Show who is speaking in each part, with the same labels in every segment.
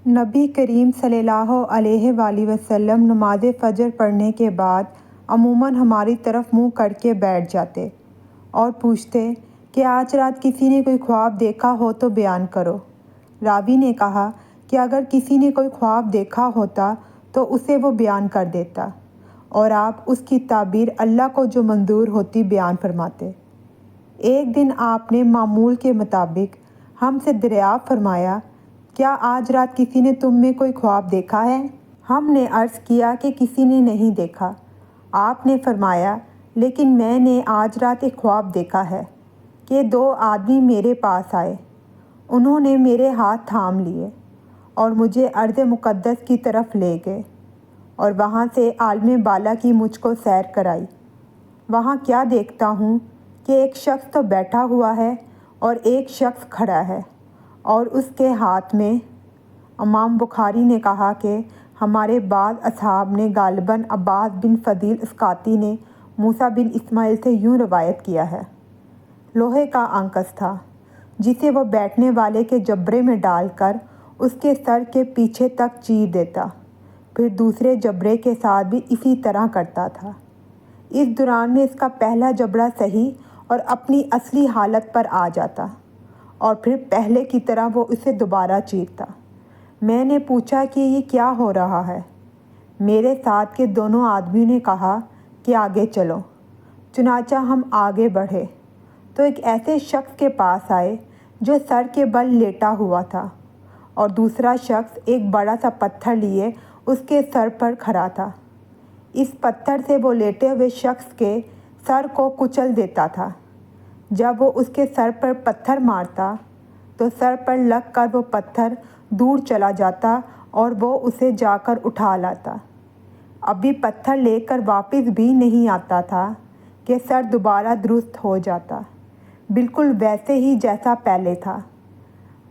Speaker 1: نبی کریم صلی اللہ علیہ وآلہ وسلم نماز فجر پڑھنے کے بعد عموماً ہماری طرف منہ کر کے بیٹھ جاتے اور پوچھتے کہ آج رات کسی نے کوئی خواب دیکھا ہو تو بیان کرو۔ راوی نے کہا کہ اگر کسی نے کوئی خواب دیکھا ہوتا تو اسے وہ بیان کر دیتا اور آپ اس کی تعبیر اللہ کو جو منظور ہوتی بیان فرماتے۔ ایک دن آپ نے معمول کے مطابق ہم سے دریافت فرمایا، کیا آج رات کسی نے تم میں کوئی خواب دیکھا ہے؟ ہم نے عرض کیا کہ کسی نے نہیں دیکھا۔ آپ نے فرمایا، لیکن میں نے آج رات ایک خواب دیکھا ہے کہ دو آدمی میرے پاس آئے۔ انہوں نے میرے ہاتھ تھام لیے اور مجھے ارض مقدس کی طرف لے گئے اور وہاں سے عالم بالا کی مجھ کو سیر کرائی۔ وہاں کیا دیکھتا ہوں کہ ایک شخص تو بیٹھا ہوا ہے اور ایک شخص کھڑا ہے اور اس کے ہاتھ میں۔ امام بخاری نے کہا کہ ہمارے بعض اصحاب نے غالباً عباس بن فضیل اسقاطی نے موسیٰ بن اسماعیل سے یوں روایت کیا ہے، لوہے کا عنقص تھا جسے وہ بیٹھنے والے کے جبڑے میں ڈال کر اس کے سر کے پیچھے تک چیر دیتا، پھر دوسرے جبڑے کے ساتھ بھی اسی طرح کرتا تھا۔ اس دوران میں اس کا پہلا جبڑا صحیح اور اپنی اصلی حالت پر آ جاتا اور پھر پہلے کی طرح وہ اسے دوبارہ چیرتا۔ میں نے پوچھا کہ یہ کیا ہو رہا ہے؟ میرے ساتھ کے دونوں آدمیوں نے کہا کہ آگے چلو۔ چنانچہ ہم آگے بڑھے تو ایک ایسے شخص کے پاس آئے جو سر کے بل لیٹا ہوا تھا اور دوسرا شخص ایک بڑا سا پتھر لیے اس کے سر پر کھڑا تھا۔ اس پتھر سے وہ لیٹے ہوئے شخص کے سر کو کچل دیتا تھا۔ جب وہ اس کے سر پر پتھر مارتا تو سر پر لگ کر وہ پتھر دور چلا جاتا اور وہ اسے جا کر اٹھا لاتا۔ ابھی پتھر لے کر واپس بھی نہیں آتا تھا کہ سر دوبارہ درست ہو جاتا، بالکل ویسے ہی جیسا پہلے تھا۔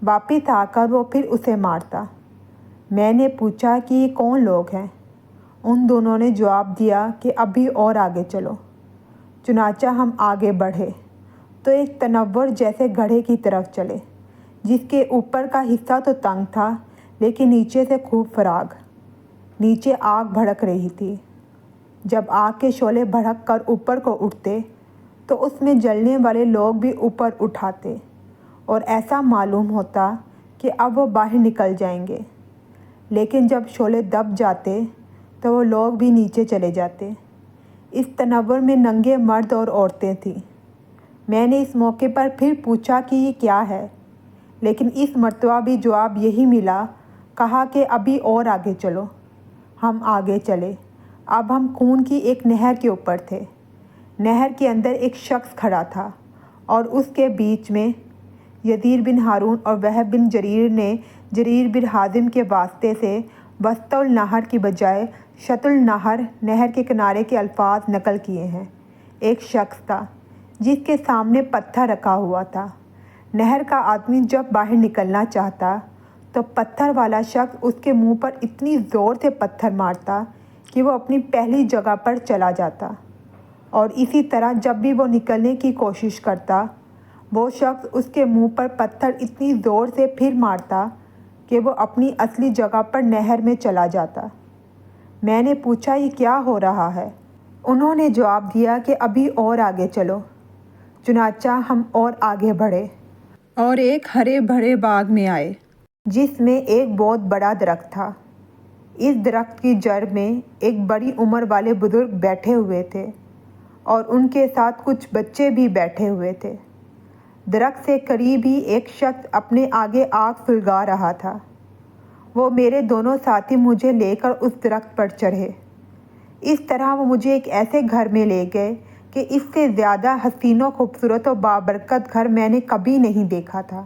Speaker 1: واپس آ کر وہ پھر اسے مارتا۔ میں نے پوچھا کہ یہ کون لوگ ہیں؟ ان دونوں نے جواب دیا کہ ابھی اور آگے چلو۔ چنانچہ ہم آگے بڑھے تو ایک تنور جیسے گڑھے کی طرف چلے جس کے اوپر کا حصہ تو تنگ تھا لیکن نیچے سے خوب فراخ۔ نیچے آگ بھڑک رہی تھی۔ جب آگ کے شعلے بھڑک کر اوپر کو اٹھتے تو اس میں جلنے والے لوگ بھی اوپر اٹھاتے اور ایسا معلوم ہوتا کہ اب وہ باہر نکل جائیں گے، لیکن جب شعلے دب جاتے تو وہ لوگ بھی نیچے چلے جاتے۔ اس تنور میں ننگے مرد اور عورتیں تھیں۔ میں نے اس موقع پر پھر پوچھا کہ یہ کیا ہے، لیکن اس مرتبہ بھی جواب یہی ملا، کہا کہ ابھی اور آگے چلو۔ ہم آگے چلے۔ اب ہم خون کی ایک نہر کے اوپر تھے۔ نہر کے اندر ایک شخص کھڑا تھا اور اس کے بیچ میں یزید بن ہارون اور وہب بن جریر نے جریر بن حازم کے واسطے سے وسط النہر کی بجائے شط النہر، نہر کے کنارے کے الفاظ نقل کیے ہیں۔ ایک شخص تھا جس کے سامنے پتھر رکھا ہوا تھا۔ نہر کا آدمی جب باہر نکلنا چاہتا تو پتھر والا شخص اس کے منہ پر اتنی زور سے پتھر مارتا کہ وہ اپنی پہلی جگہ پر چلا جاتا، اور اسی طرح جب بھی وہ نکلنے کی کوشش کرتا وہ شخص اس کے منہ پر پتھر اتنی زور سے پھر مارتا کہ وہ اپنی اصلی جگہ پر نہر میں چلا جاتا۔ میں نے پوچھا یہ کیا ہو رہا ہے؟ انہوں نے جواب دیا کہ ابھی اور آگے چلو۔ چنانچہ ہم اور آگے بڑھے اور ایک ہرے بھرے باغ میں آئے جس میں ایک بہت بڑا درخت تھا۔ اس درخت کی جڑ میں ایک بڑی عمر والے بزرگ بیٹھے ہوئے تھے اور ان کے ساتھ کچھ بچے بھی بیٹھے ہوئے تھے۔ درخت سے قریب ہی ایک شخص اپنے آگے آگ سلگا رہا تھا۔ وہ میرے دونوں ساتھی مجھے لے کر اس درخت پر چڑھے۔ اس طرح وہ مجھے ایک ایسے گھر میں لے گئے کہ اس سے زیادہ حسین و خوبصورت و بابرکت گھر میں نے کبھی نہیں دیکھا تھا۔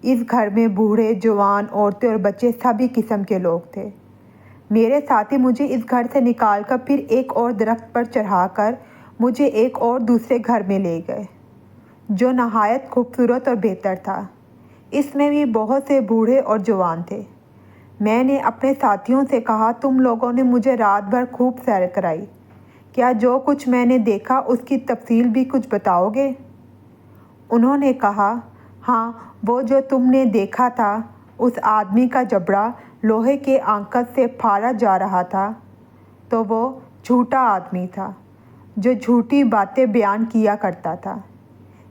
Speaker 1: اس گھر میں بوڑھے، جوان، عورتیں اور بچے سبھی قسم کے لوگ تھے۔ میرے ساتھی مجھے اس گھر سے نکال کر پھر ایک اور درخت پر چڑھا کر مجھے ایک اور دوسرے گھر میں لے گئے جو نہایت خوبصورت اور بہتر تھا۔ اس میں بھی بہت سے بوڑھے اور جوان تھے۔ میں نے اپنے ساتھیوں سے کہا، تم لوگوں نے مجھے رات بھر خوب سیر کرائی، کیا جو کچھ میں نے دیکھا اس کی تفصیل بھی کچھ بتاؤ گے؟ انہوں نے کہا، ہاں، وہ جو تم نے دیکھا تھا، اس آدمی کا جبڑا لوہے کے آنکت سے پھاڑا جا رہا تھا تو وہ جھوٹا آدمی تھا جو جھوٹی باتیں بیان کیا کرتا تھا۔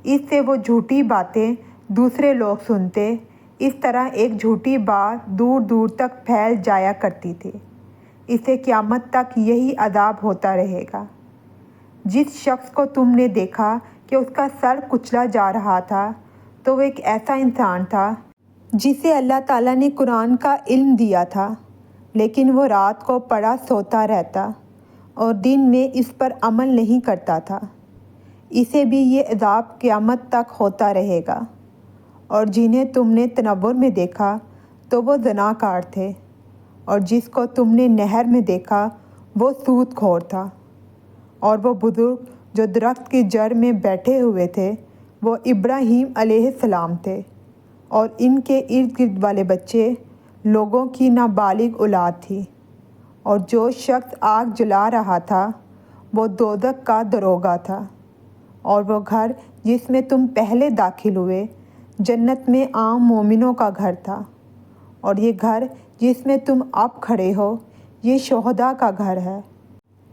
Speaker 1: اس سے وہ جھوٹی باتیں دوسرے لوگ سنتے، اس طرح ایک جھوٹی بات دور دور تک پھیل جایا کرتی تھی۔ اسے قیامت تک یہی عذاب ہوتا رہے گا۔ جس شخص کو تم نے دیکھا کہ اس کا سر کچلا جا رہا تھا تو وہ ایک ایسا انسان تھا جسے اللہ تعالیٰ نے قرآن کا علم دیا تھا، لیکن وہ رات کو پڑا سوتا رہتا اور دن میں اس پر عمل نہیں کرتا تھا۔ اسے بھی یہ عذاب قیامت تک ہوتا رہے گا۔ اور جنہیں تم نے تنور میں دیکھا تو وہ زناکار تھے، اور جس کو تم نے نہر میں دیکھا وہ سود خور تھا، اور وہ بزرگ جو درخت کی جڑ میں بیٹھے ہوئے تھے وہ ابراہیم علیہ السلام تھے، اور ان کے ارد گرد والے بچے لوگوں کی نابالغ اولاد تھی۔ اور جو شخص آگ جلا رہا تھا وہ دوزخ کا داروغہ تھا، اور وہ گھر جس میں تم پہلے داخل ہوئے جنت میں عام مومنوں کا گھر تھا، اور یہ گھر جس میں تم اب کھڑے ہو یہ شہداء کا گھر ہے۔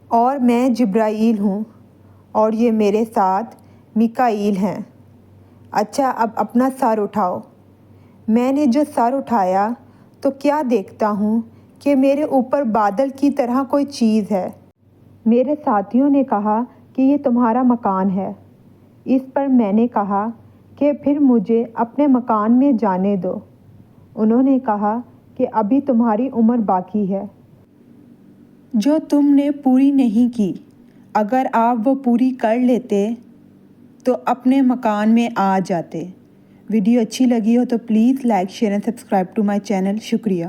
Speaker 1: اور میں جبرائیل ہوں، اور یہ میرے ساتھ میکائیل ہیں۔ اچھا، اب اپنا سر اٹھاؤ۔ میں نے جو سر اٹھایا تو کیا دیکھتا ہوں کہ میرے اوپر بادل کی طرح کوئی چیز ہے۔ میرے ساتھیوں نے کہا کہ یہ تمہارا مکان ہے۔ اس پر میں نے کہا کہ پھر مجھے اپنے مکان میں جانے دو۔ انہوں نے کہا کہ ابھی تمہاری عمر باقی ہے جو تم نے پوری نہیں کی۔ اگر آپ وہ پوری کر لیتے تو اپنے مکان میں آ جاتے۔ ویڈیو اچھی لگی ہو تو please like, share and subscribe to my channel. شکریہ۔